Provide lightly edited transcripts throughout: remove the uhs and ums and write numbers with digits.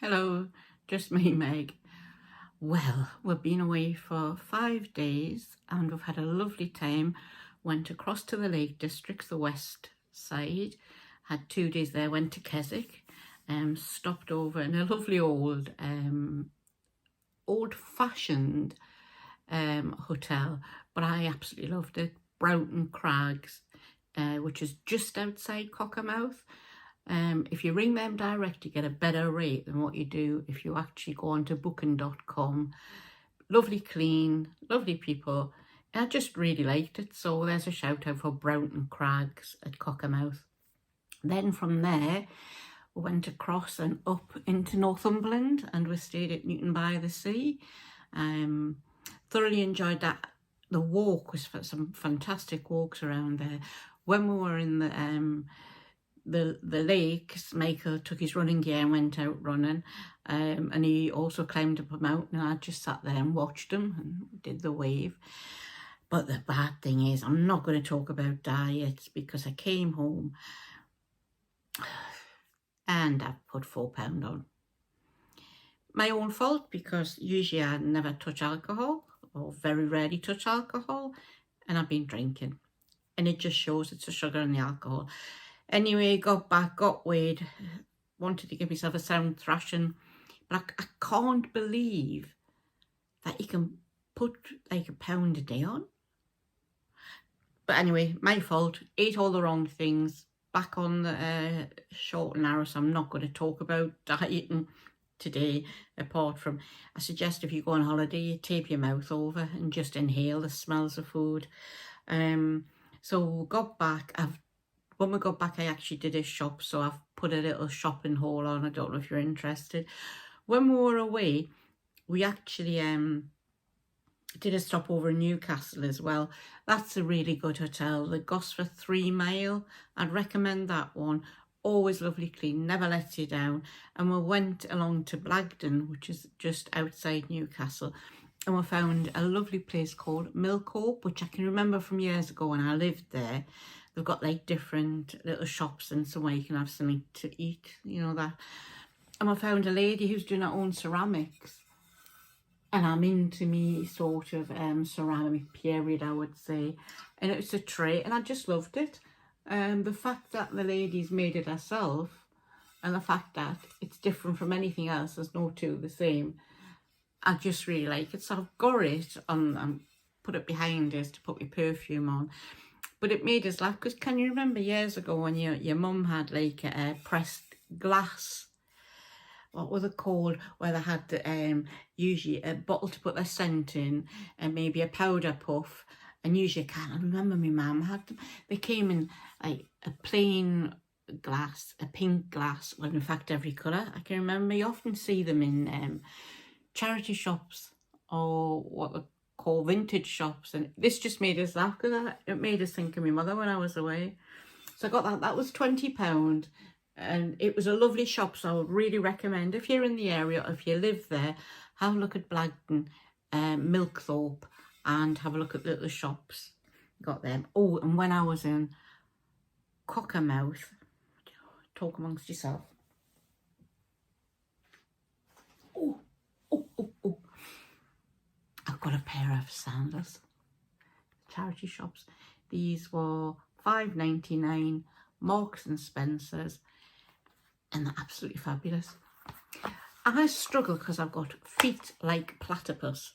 Hello, just me, Meg. Well, we've been away for 5 days and we've had a lovely time. Went across to the Lake Districts, the west side, had 2 days there, went to Keswick, stopped over in a lovely old-fashioned hotel, but I absolutely loved it. Broughton Crags, which is just outside Cockermouth. If you ring them direct, you get a better rate than what you do if you actually go onto booking.com. Lovely clean, lovely people. I just really liked it. So there's a shout out for Broughton Crags at Cockermouth. Then from there, we went across and up into Northumberland and we stayed at Newton by the Sea. Thoroughly enjoyed that. The walk was some fantastic walks around there. When we were in the lakes, Michael took his running gear and went out running, and he also climbed up a mountain, and I just sat there and watched him and did the wave. But the bad thing is, I'm not going to talk about diets because I came home and I've put 4 pounds on. My own fault, because usually I never touch alcohol, or very rarely touch alcohol, and I've been drinking, and it just shows. It's the sugar and the alcohol. Anyway, got back, got weighed, wanted to give myself a sound thrashing, but I can't believe that you can put like £1 a day on. But anyway, my fault, ate all the wrong things, back on the short and narrow, so I'm not going to talk about dieting today, apart from, I suggest if you go on holiday, you tape your mouth over and just inhale the smells of food. So we got back, when we got back, I actually did a shop, so I've put a little shopping haul on. I don't know if you're interested. When we were away, we actually did a stop over in Newcastle as well. That's a really good hotel, the Gosford 3 Mile. I'd recommend that one. Always lovely clean, never lets you down. And we went along to Blagden, which is just outside Newcastle, and we found a lovely place called Millcope, which I can remember from years ago when I lived there. They've got like different little shops and somewhere you can have something to eat, you know that. And I found a lady who's doing her own ceramics. And I'm into me sort of ceramic period, I would say. And it's a tray, and I just loved it. The fact that the lady's made it herself, and the fact that it's different from anything else, there's no two the same, I just really like it. So I've got it on, put it behind us to put my perfume on. But it made us laugh, because can you remember years ago when your mum had like a pressed glass, what were they called, where they had usually a bottle to put their scent in and maybe a powder puff, and usually a can. I remember my mum had them. They came in like a plain glass, a pink glass, well in fact every colour. I can remember you often see them in charity shops, or what they call vintage shops, and this just made us laugh because it made us think of my mother when I was away. So I got that. That was £20, and it was a lovely shop, so I would really recommend, if you're in the area, if you live there, have a look at Blagden, Milkthorpe, and have a look at the little shops. Got them. Oh, and when I was in Cockermouth, talk amongst yourself. Oh. I've got a pair of sandals, charity shops. These were £5.99, Marks and Spencer's, and they're absolutely fabulous. I struggle because I've got feet like platypus.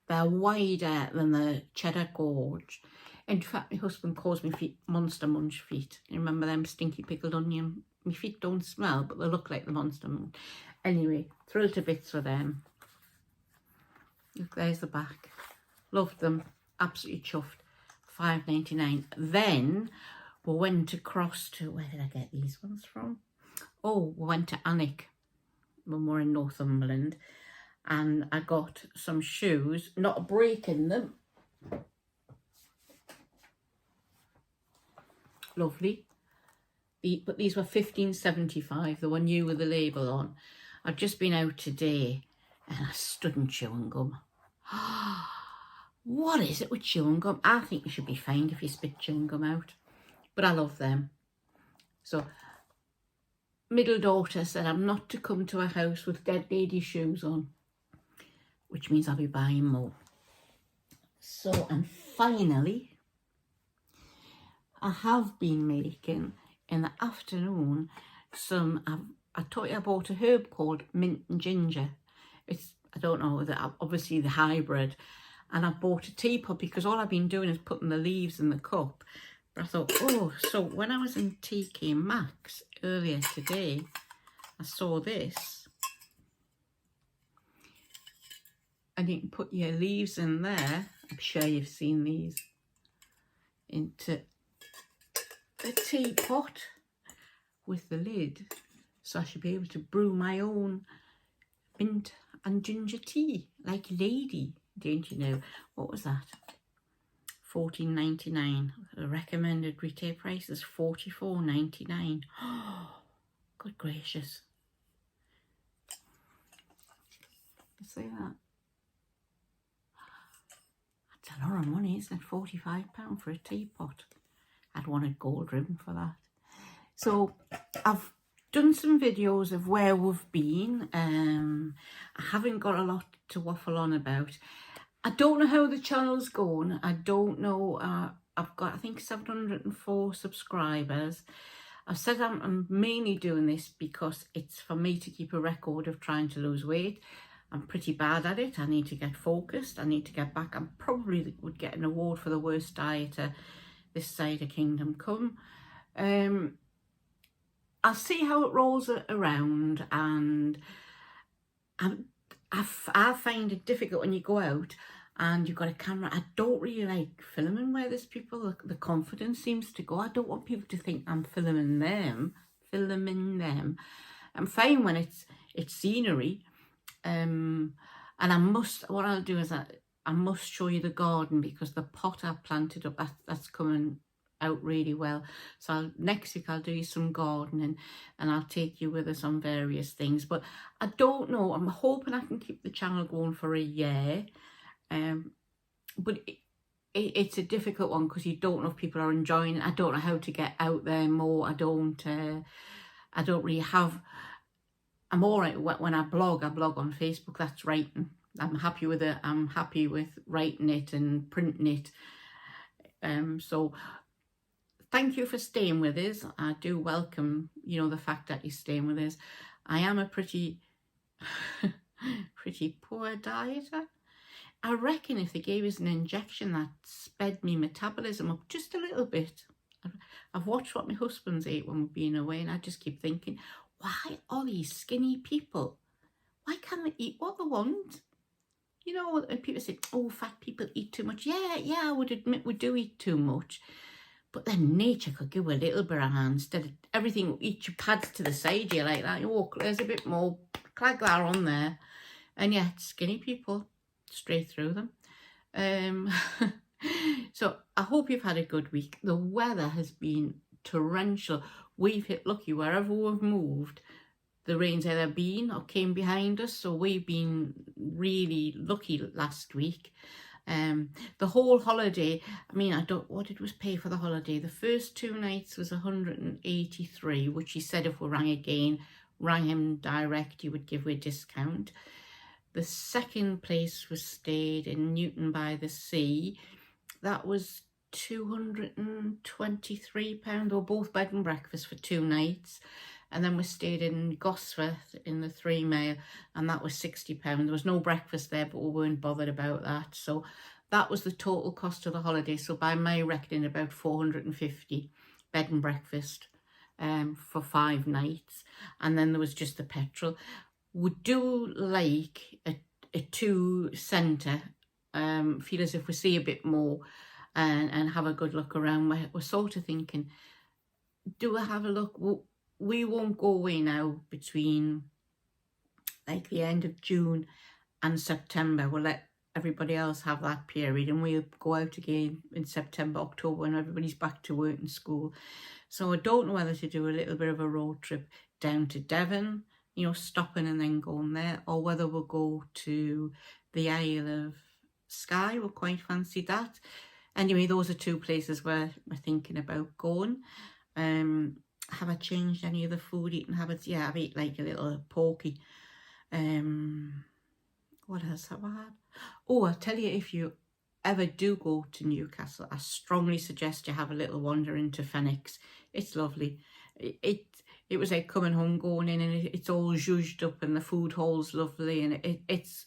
They're wider than the cheddar gorge. In fact, my husband calls my feet monster munch feet. You remember them stinky pickled onion? My feet don't smell, but they look like the monster munch. Anyway, thrilled to bits with them. Look, there's the back. Loved them. Absolutely chuffed. £5.99. Then we went across to, where did I get these ones from? Oh, we went to Alnwick when we were in Northumberland, and I got some shoes, not a break in them. Lovely. But these were £15.75. They were new with the label on. I've just been out today and I stood in chewing gum. What is it with chewing gum? I think you should be fined if you spit chewing gum out. But I love them. So middle daughter said I'm not to come to a house with dead lady shoes on, which means I'll be buying more. So, and finally, I have been making in the afternoon some, I told you I bought a herb called mint and ginger. It's, I don't know, obviously the hybrid. And I bought a teapot because all I've been doing is putting the leaves in the cup. But I thought, oh, so when I was in TK Maxx earlier today, I saw this. And you can put your leaves in there. I'm sure you've seen these. Into a teapot with the lid. So I should be able to brew my own mint and ginger tea like a lady. Don't you know? What was that? $14.99. The recommended retail price is $44.99. Oh, good gracious. You see that? That's a lot of money, isn't it? £45 for a teapot. I'd wanted gold ribbon for that. So I've done some videos of where we've been. I haven't got a lot to waffle on about. I don't know how the channel's going. I don't know. I've got, I think, 704 subscribers. I've said I'm mainly doing this because it's for me to keep a record of trying to lose weight. I'm pretty bad at it. I need to get focused. I need to get back. I probably would get an award for the worst dieter this side of Kingdom Come. I'll see how it rolls around, and I find it difficult when you go out and you've got a camera. I don't really like filming where there's people. The confidence seems to go. I don't want people to think I'm filming them. I'm fine when it's scenery. And I must, what I'll do is I must show you the garden, because the pot I've planted up, that's coming out really well. So next week I'll do you some gardening, and I'll take you with us on various things. But I don't know, I'm hoping I can keep the channel going for a year. But it's a difficult one because you don't know if people are enjoying it. I don't know how to get out there more. I don't really have, I'm all right when I blog on Facebook. That's writing. I'm happy with it. I'm happy with writing it and printing it. So thank you for staying with us. I do welcome, the fact that you're staying with us. I am a pretty poor dieter. I reckon if they gave us an injection that sped me metabolism up just a little bit. I've watched what my husband's ate when we've been away, and I just keep thinking, why are these skinny people? Why can't they eat what they want? And people say, oh, fat people eat too much. Yeah, I would admit we do eat too much. But then nature could give a little bit of hand. Instead of everything, eat your pads to the side, you like that. Oh, there's a bit more clag there on there. And yet, skinny people, straight through them. So I hope you've had a good week. The weather has been torrential. We've hit lucky wherever we've moved. The rain's either been or came behind us, so we've been really lucky last week. The whole holiday, what did we pay for the holiday? The first 2 nights was 183, which he said if we rang him direct, he would give me a discount. The second place was stayed in Newton by the Sea. That was £223. They were both bed and breakfast for 2 nights. And then we stayed in Gosforth in the 3 Mile, and that was £60. There was no breakfast there, but we weren't bothered about that. So that was the total cost of the holiday. So by my reckoning, about £450 bed and breakfast for 5 nights. And then there was just the petrol. We do like a 2 centre, feel as if we see a bit more and have a good look around. We're sort of thinking, do we have a look? We won't go away now between like the end of June and September. We'll let everybody else have that period, and we'll go out again in September, October, when everybody's back to work and school. So I don't know whether to do a little bit of a road trip down to Devon, stopping and then going there, or whether we'll go to the Isle of Skye. We'll quite fancy that. Anyway, those are 2 places where we're thinking about going. have I changed any of the food eating habits? Yeah, I've eaten like a little porky. What else have I had? Oh, I'll tell you, if you ever do go to Newcastle, I strongly suggest you have a little wander into Fenwick's. It's lovely. It was like coming home, going in, and it's all zhuzhed up, and the food hall's lovely, and it's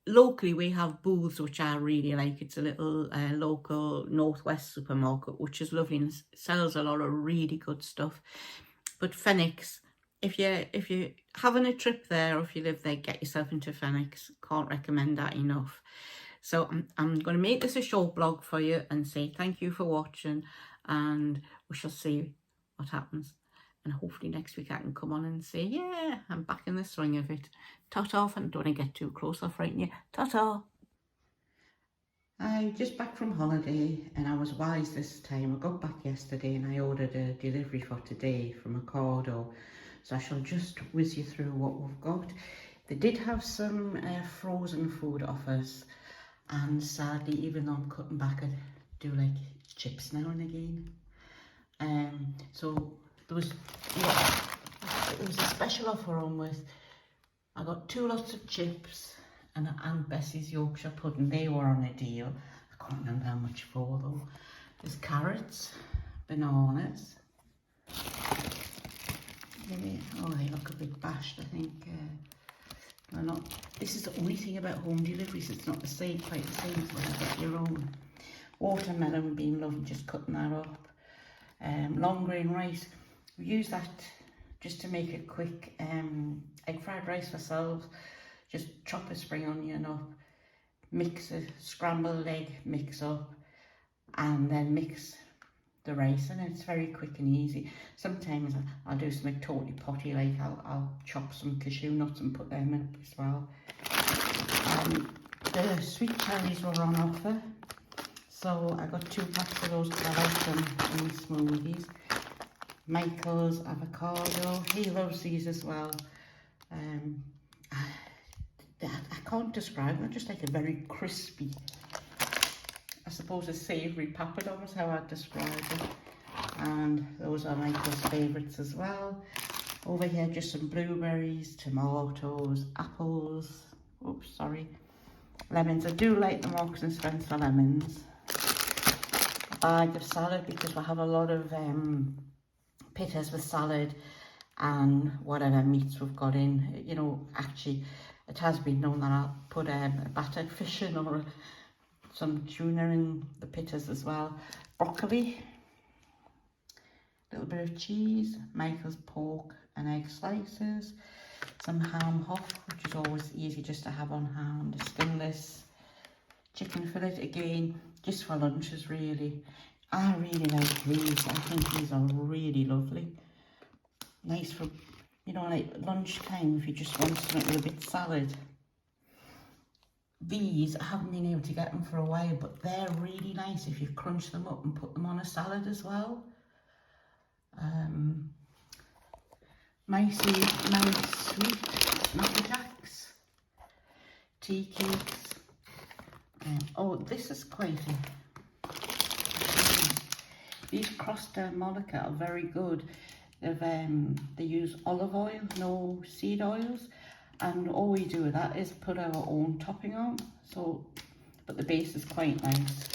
locally we have booths which I really like. It's a little local Northwest supermarket which is lovely and sells a lot of really good stuff. But Fenwick's, if you're having a trip there, or if you live there, get yourself into Fenwick's. Can't recommend that enough. So I'm going to make this a short blog for you and say thank you for watching, and we shall see what happens. And hopefully next week I can come on and say, yeah, I'm back in the swing of it. Ta-ta, and don't want to get too close, I'll frighten you. Ta-ta. I'm just back from holiday, and I was wise this time. I got back yesterday and I ordered a delivery for today from Ocado. So I shall just whiz you through what we've got. They did have some frozen food offers, and sadly, even though I'm cutting back, I do like chips now and again. So there was, yeah, it was a special offer on with, I got 2 lots of chips and Aunt Bessie's Yorkshire pudding. They were on a deal. I can't remember how much for though. There's carrots, bananas. Oh, they look a bit bashed, I think. They're not. This is the only thing about home deliveries, it's not the same, quite the same as when you get your own. Watermelon, been loving just cutting that up. Long grain rice, we use that just to make it quick. Egg fried rice for ourselves, just chop a spring onion up, mix a scrambled egg mix up, and then mix the rice, and it's very quick and easy. Sometimes I'll do something totally potty, like I'll chop some cashew nuts and put them in as well. The sweet cherries were on offer, so I got 2 packs of those because I like them in smoothies. Michael's avocado, he loves these as well. I can't describe them, they're just like a very crispy, I suppose a savoury papadum is how I'd describe it. And those are Michael's favourites as well. Over here, just some blueberries, tomatoes, apples, oops, sorry, lemons. I do like the Marks and Spencer lemons. A bag of salad, because we have a lot of pittas with salad and whatever meats we've got in. You know, actually, it has been known that I'll put a battered fish in, or some tuna in the pittas as well. Broccoli, a little bit of cheese, Michael's pork and egg slices, some ham hock, which is always easy just to have on hand, a skinless chicken fillet, again, just for lunches really. I really like these, I think these are really lovely. Nice for, you know, like lunchtime if you just want something with a bit of salad. These, I haven't been able to get them for a while, but they're really nice if you crunch them up and put them on a salad as well. Nice sweet Snappy Jacks, tea cakes. Oh, this is quite a... These Crosta Molica are very good. They use olive oil, no seed oils. And all we do with that is put our own topping on, so, but the base is quite nice.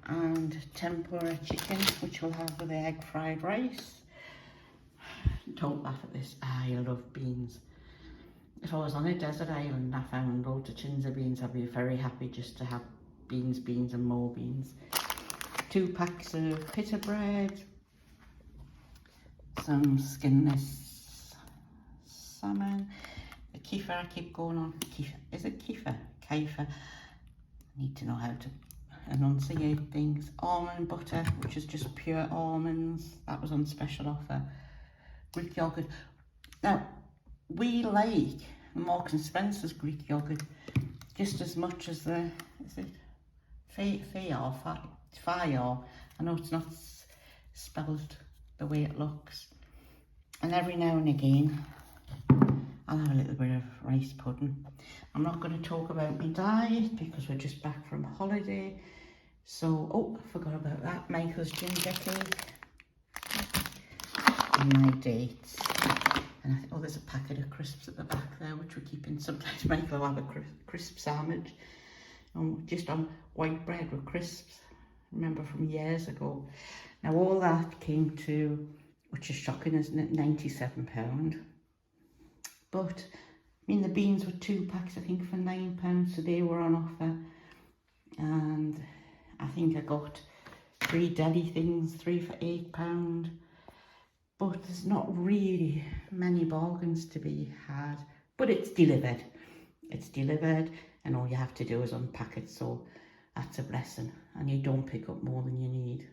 And tempura chicken, which we'll have with the egg fried rice. Don't laugh at this, I love beans. If I was on a desert island and I found loads of tins of beans, I'd be very happy just to have beans, and more beans. 2 packs of pita bread, some skinless salmon, the kefir, I keep going on, kefir, is it kefir? Kefir, I need to know how to enunciate things. Almond butter, which is just pure almonds, that was on special offer. Greek yogurt, now we like Marks and Spencer's Greek yogurt just as much as the, is it Fayar? I know it's not spelled the way it looks. And every now and again I'll have a little bit of rice pudding. I'm not going to talk about my diet because we're just back from holiday. So, oh, I forgot about that. Michael's ginger cake. and my dates. And I think, oh, there's a packet of crisps at the back there, which we're keeping. Sometimes Michael will have a crisp sandwich. Just on white bread with crisps. Remember from years ago. Now all that came to, which is shocking, isn't it, £97. But, I mean, the beans were 2 packs, I think, for £9, so they were on offer. And I think I got 3 deli things, 3 for £8. But there's not really many bargains to be had. But it's delivered. It's delivered, and all you have to do is unpack it, so that's a blessing. And you don't pick up more than you need.